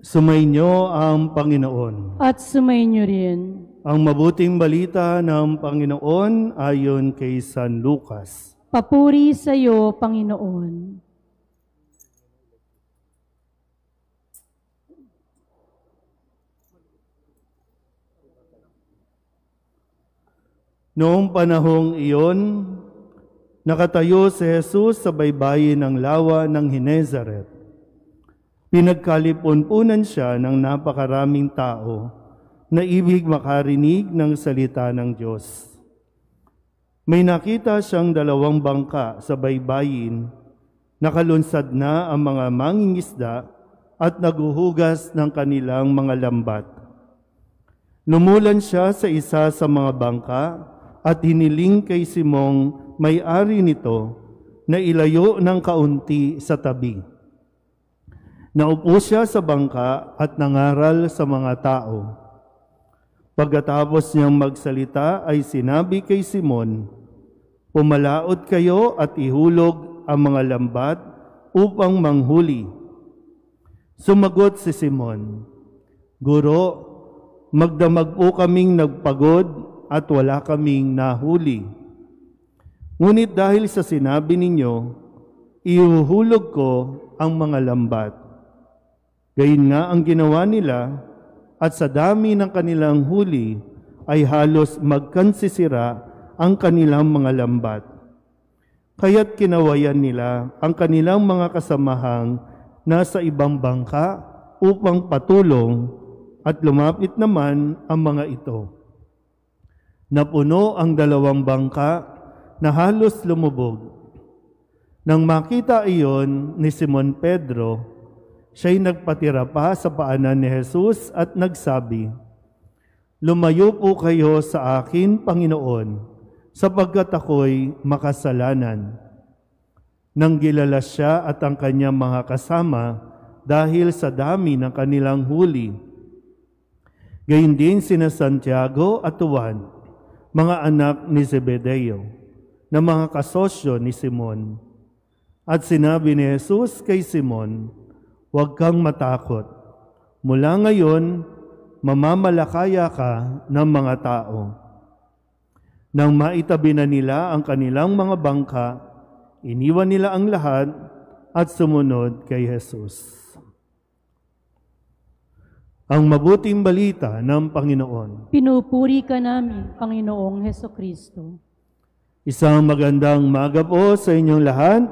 Sumainyo ang Panginoon. At sumainyo rin. Ang mabuting balita ng Panginoon ayon kay San Lucas. Papuri sa iyo, Panginoon. Noong panahong iyon, nakatayo si Jesus sa baybayin ng lawa ng Genesaret. Pinagkalipon-punan siya ng napakaraming tao na ibig makarinig ng salita ng Diyos. May nakita siyang 2 bangka sa baybayin, nakalunsad na ang mga mangingisda at naguhugas ng kanilang mga lambat. Lumulan siya sa isa sa mga bangka at hiniling kay Simong may-ari nito na ilayo ng kaunti sa tabi. Naupo siya sa bangka at nangaral sa mga tao. Pagkatapos niyang magsalita ay sinabi kay Simon, "Pumalaot kayo at ihulog ang mga lambat upang manghuli." Sumagot si Simon, "Guro, magdamag po kaming nagpagod at wala kaming nahuli. Ngunit dahil sa sinabi ninyo, ihuhulog ko ang mga lambat." Gayun nga ang ginawa nila, at sa dami ng kanilang huli ay halos magkansisira ang kanilang mga lambat. Kaya't kinawayan nila ang kanilang mga kasamahang nasa ibang bangka upang patulong, at lumapit naman ang mga ito. Napuno ang 2 bangka na halos lumubog. Nang makita iyon ni Simon Pedro, siya'y nagpatira pa sa paanan ni Jesus at nagsabi, "Lumayo po kayo sa akin, Panginoon, sapagkat ako'y makasalanan." Nang gilala siya at ang kanyang mga kasama dahil sa dami ng kanilang huli. Gayun din sina Santiago at Juan, mga anak ni Zebedeo, na mga kasosyo ni Simon. At sinabi ni Jesus kay Simon, "Huwag kang matakot. Mula ngayon, mamamalakaya ka ng mga tao." Nang maitabi na nila ang kanilang mga bangka, iniwan nila ang lahat at sumunod kay Jesus. Ang mabuting balita ng Panginoon. Pinupuri ka namin, Panginoong Hesukristo. Isang magandang umaga po sa inyong lahat.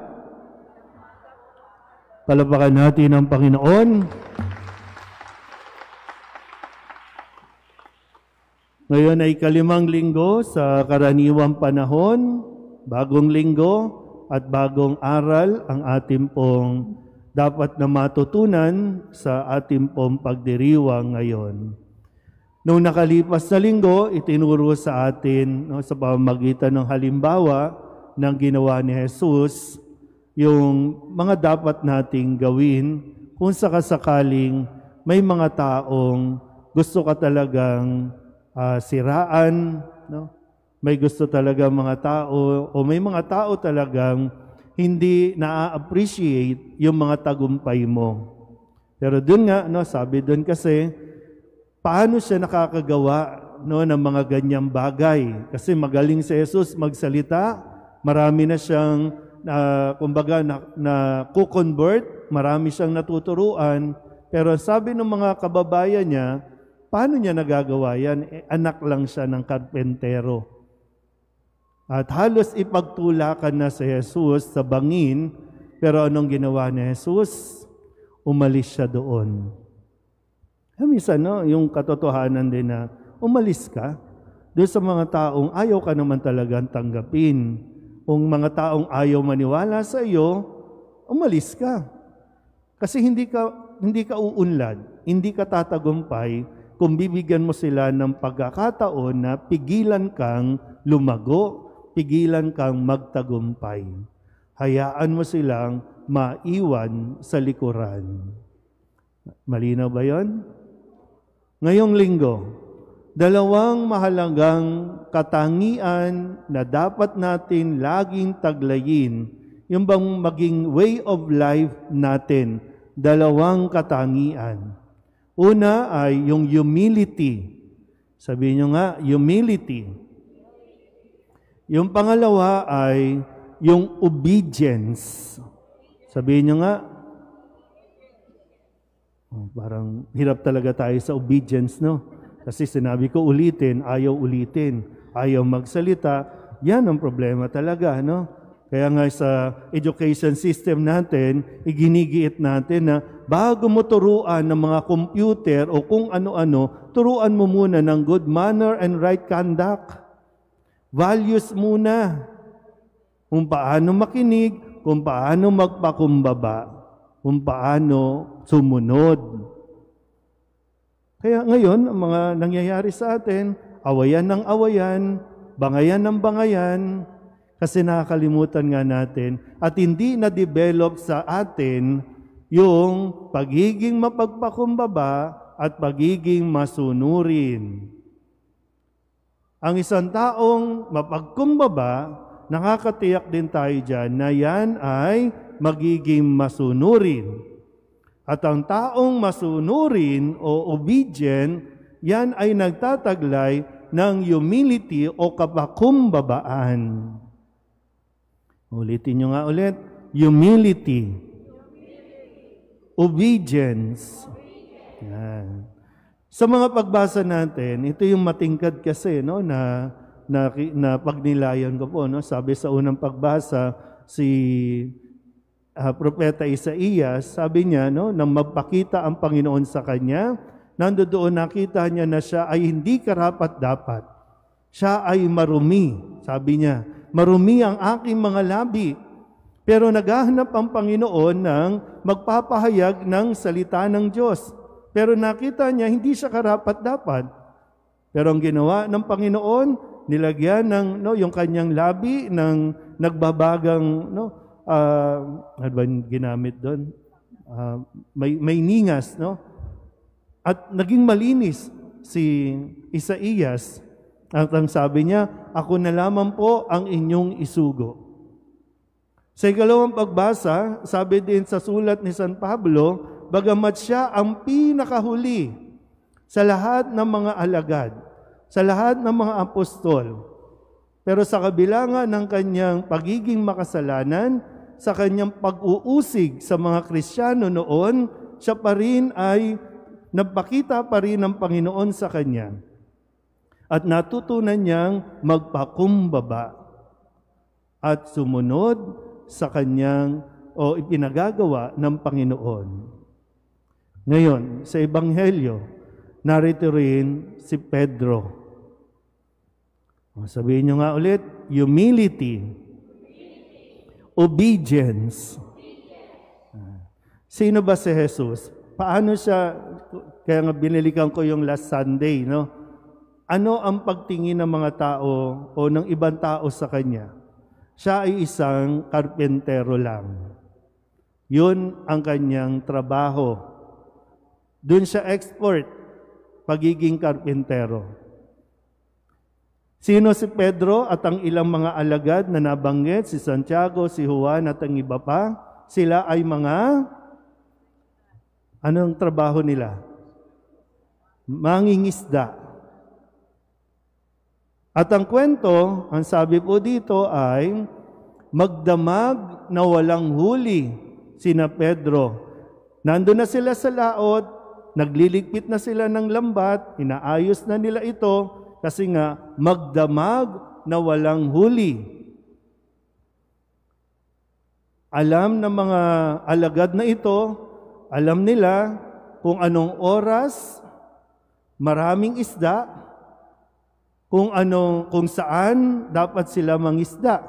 Palapakan natin ang Panginoon. Ngayon ay 5 linggo sa karaniwang panahon, bagong linggo at bagong aral ang ating pong dapat na matutunan sa ating pong pagdiriwang ngayon. Noong nakalipas na linggo, itinuro sa atin sa pamamagitan ng halimbawa ng ginawa ni Jesus, yung mga dapat nating gawin kung sakasakaling may mga taong gusto ka talagang siraan, no? May gusto talaga mga tao o may mga tao talagang hindi na-appreciate yung mga tagumpay mo. Pero dun nga, no, sabi dun kasi, paano siya nakakagawa, no, ng mga ganyang bagay? Kasi magaling si Jesus magsalita, marami na siyang kumbaga na kukonvert, marami siyang natuturuan, pero sabi ng mga kababayan niya, paano niya nagagawa yan? Anak lang siya ng karpentero. At halos ipagtulakan na si Jesus sa bangin, pero anong ginawa ni Jesus? Umalis siya doon. Minsan, no, yung katotohanan din na umalis ka doon sa mga taong ayaw ka naman talagang tanggapin. Kung mga taong ayaw maniwala sa iyo, umalis ka. Kasi hindi ka uunlad, hindi ka tatagumpay kung bibigyan mo sila ng pagkakataon na pigilan kang lumago, pigilan kang magtagumpay. Hayaan mo silang maiwan sa likuran. Malinaw ba yon? Ngayong linggo, 2 mahalagang katangian na dapat natin laging taglayin, yung bang maging way of life natin, 2 katangian. Una ay yung humility. Sabihin nyo nga, humility. Yung pangalawa ay yung obedience. Sabihin nyo nga, parang hirap talaga tayo sa obedience, no? Kasi sinabi ko ulitin, ayaw ulitin, ayaw magsalita. Yan ang problema talaga, no? Kaya nga sa education system natin, iginigiit natin na bago mo turuan ng mga computer o kung ano-ano, turuan mo muna ng good manner and right conduct. Values muna. Kung paano makinig, kung paano magpakumbaba, kung paano sumunod. Kaya ngayon, ang mga nangyayari sa atin, awayan ng awayan, bangayan ng bangayan, kasi nakakalimutan nga natin at hindi na-develop sa atin yung pagiging mapagpakumbaba at pagiging masunurin. Ang isang taong mapagkumbaba, nakakatiyak din tayo dyan na yan ay magiging masunurin. At ang taong masunurin o obedient, yan ay nagtataglay ng humility o kapakumbabaan. Ulitin nyo nga ulit. Humility. Obedience. Yan. Sa mga pagbasa natin, ito yung matingkad kasi, no, na pagnilayan ko po, no. Sabi sa unang pagbasa, si Propeta Isaías, sabi niya, no, nang magpakita ang Panginoon sa kanya, nandoon nakita niya na siya ay hindi karapat-dapat. Siya ay marumi, sabi niya. Marumi ang aking mga labi. Pero naghahanap ang Panginoon ng magpapahayag ng salita ng Diyos. Pero nakita niya, hindi siya karapat-dapat. Pero ang ginawa ng Panginoon, nilagyan ng yung kanyang labi ng nagbabagang, ano ba ginamit doon? May ningas, no? At naging malinis si Isaías. At ang sabi niya, ako na lamang po ang inyong isugo. Sa ikalawang pagbasa, sabi din sa sulat ni San Pablo, bagamat siya ang pinakahuli sa lahat ng mga alagad, sa lahat ng mga apostol, pero sa kabila nga ng kanyang pagiging makasalanan, sa kanyang pag-uusig sa mga Kristiyano noon, siya pa rin ay nagpakita pa rin ng Panginoon sa kanya. At natutunan niyang magpakumbaba at sumunod sa kanyang o ipinagagawa ng Panginoon. Ngayon, sa Ebanghelyo, narito rin si Pedro. Sabihin niyo nga ulit, humility, obedience. Sino ba si Jesus? Paano siya, kaya nga binilikan ko yung last Sunday, no? Ano ang pagtingin ng mga tao o ng ibang tao sa kanya? Siya ay isang karpentero lang. Yun ang kanyang trabaho. Doon siya expert, pagiging karpentero. Sino si Pedro at ang ilang mga alagad na nabanggit, si Santiago, si Juan at ang iba pa? Sila ay mga, anong trabaho nila? Mangingisda. At ang kwento, ang sabi po dito ay, magdamag na walang huli sina Pedro. Nandun na sila sa laot, nagliligpit na sila ng lambat, inaayos na nila ito, kasi nga, magdamag na walang huli. Alam ng mga alagad na ito, alam nila kung anong oras, maraming isda, kung saan dapat sila mangisda.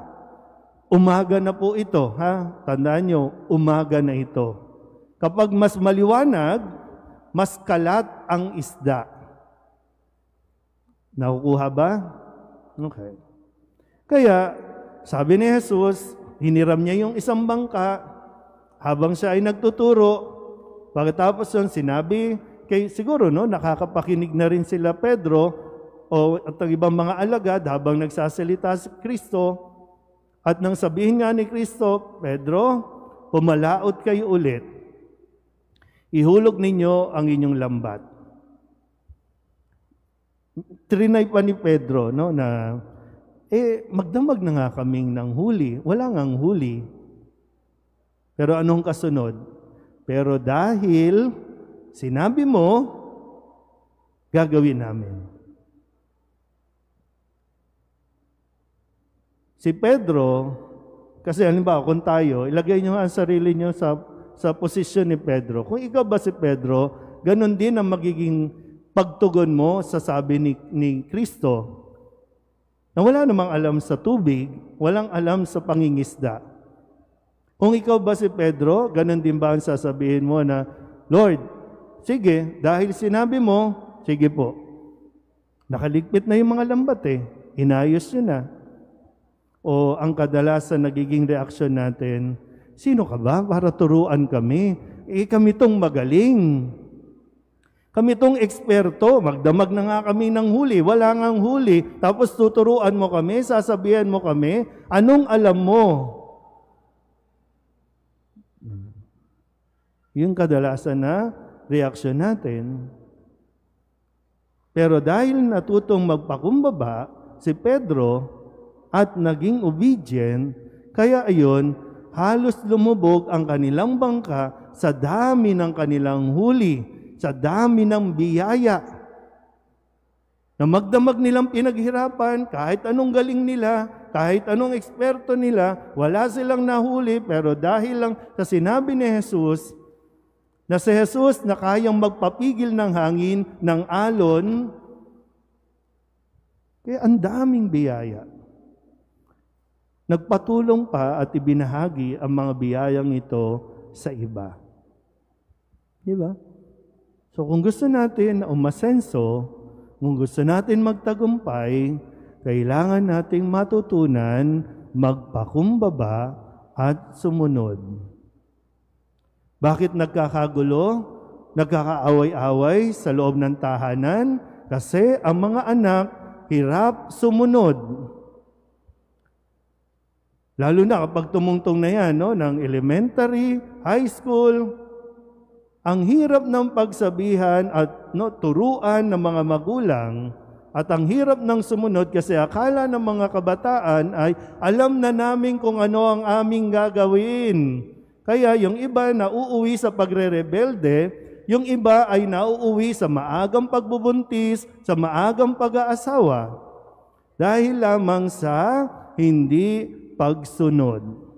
Umaga na po ito, ha? Tandaan nyo, umaga na ito. Kapag mas maliwanag, mas kalat ang isda. Nakukuha ba? Okay. Kaya, sabi ni Jesus, hiniram niya yung isang bangka habang siya ay nagtuturo. Pagkatapos yun, sinabi, siguro nakakapakinig na rin sila Pedro, at ang ibang mga alagad habang nagsasalita si Kristo, at nang sabihin nga ni Kristo, Pedro, pumalaot kayo ulit. Ihulog ninyo ang inyong lambat. Trinay pa ni Pedro, no, na magdamag na nga kaming ng huli. Wala ngang huli. Pero anong kasunod? Pero dahil sinabi mo, gagawin namin. Si Pedro, kasi halimbawa kung tayo, ilagay nyo ang sarili nyo sa posisyon ni Pedro. Kung ikaw ba si Pedro, ganun din ang magiging pagtugon mo sa sabi ni Kristo, na wala namang alam sa tubig, walang alam sa pangingisda. Kung ikaw ba si Pedro, ganun din ba ang sasabihin mo na, Lord, sige, dahil sinabi mo, sige po. Nakaligpit na yung mga lambat inayos nyo na. O ang kadalasan nagiging reaksyon natin, sino ka ba para turuan kami? Kami tong magaling. Kami tong eksperto, magdamag na nga kami ng huli, wala ngang huli, tapos tuturuan mo kami, sasabihan mo kami, anong alam mo? Yung kadalasan na reaksyon natin. Pero dahil natutong magpakumbaba si Pedro at naging obedient, kaya ayon, halos lumubog ang kanilang bangka sa dami ng kanilang huli, sa dami ng biyaya na magdamag nilang pinaghirapan, kahit anong galing nila, kahit anong eksperto nila, wala silang nahuli, pero dahil lang sa sinabi ni Jesus, na si Jesus na kayang magpapigil ng hangin, ng alon, kaya ang daming biyaya. Nagpatulong pa at ibinahagi ang mga biyayang ito sa iba. Di ba? So kung gusto natin na umasenso, kung gusto natin magtagumpay, kailangan nating matutunan magpakumbaba at sumunod. Bakit nagkakagulo? Nagkakaaway-away sa loob ng tahanan? Kasi ang mga anak hirap sumunod. Lalo na kapag tumungtong na yan, no, ng elementary, high school, ang hirap ng pagsabihan at turuan ng mga magulang at ang hirap ng sumunod kasi akala ng mga kabataan ay alam na namin kung ano ang aming gagawin. Kaya yung iba na uuwi sa pagre-rebelde, yung iba ay nauuwi sa maagang pagbubuntis, sa maagang pag-aasawa dahil lamang sa hindi pagsunod.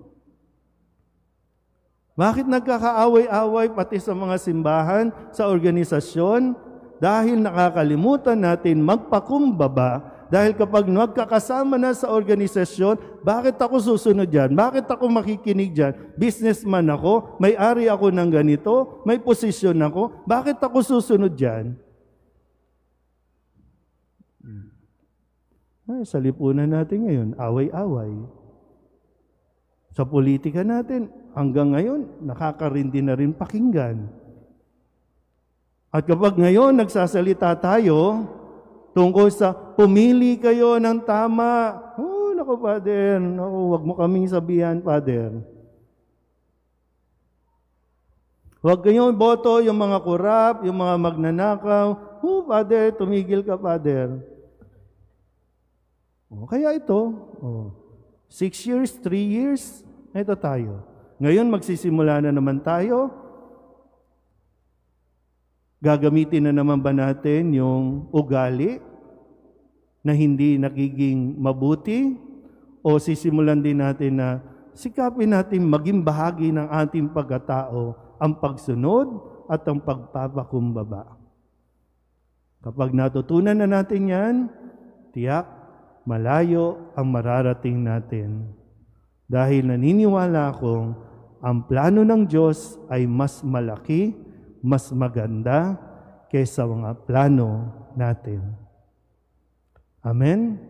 Bakit nagkakaaway-away pati sa mga simbahan, sa organisasyon? Dahil nakakalimutan natin magpakumbaba. Dahil kapag nagkakasama na sa organisasyon, bakit ako susunod dyan? Bakit ako makikinig dyan? Businessman ako, may-ari ako ng ganito, may posisyon ako, bakit ako susunod dyan? Sa lipunan natin ngayon, away-away. Sa politika natin, hanggang ngayon, nakakarindi na rin pakinggan. At kapag ngayon nagsasalita tayo tungkol sa pumili kayo ng tama, naku, Father, naku, wag mo kaming sabihan, Father. Huwag kayong boto yung mga kurap, yung mga magnanakaw. Father, tumigil ka, Father. Kaya ito, 6 years, 3 years, ito tayo. Ngayon, magsisimula na naman tayo. Gagamitin na naman ba natin yung ugali na hindi nagiging mabuti? O sisimulan din natin na sikapin natin maging bahagi ng ating pagkatao ang pagsunod at ang pagpapakumbaba. Kapag natutunan na natin yan, tiyak, malayo ang mararating natin. Dahil naniniwala akong ang plano ng Diyos ay mas malaki, mas maganda kaysa mga plano natin. Amen?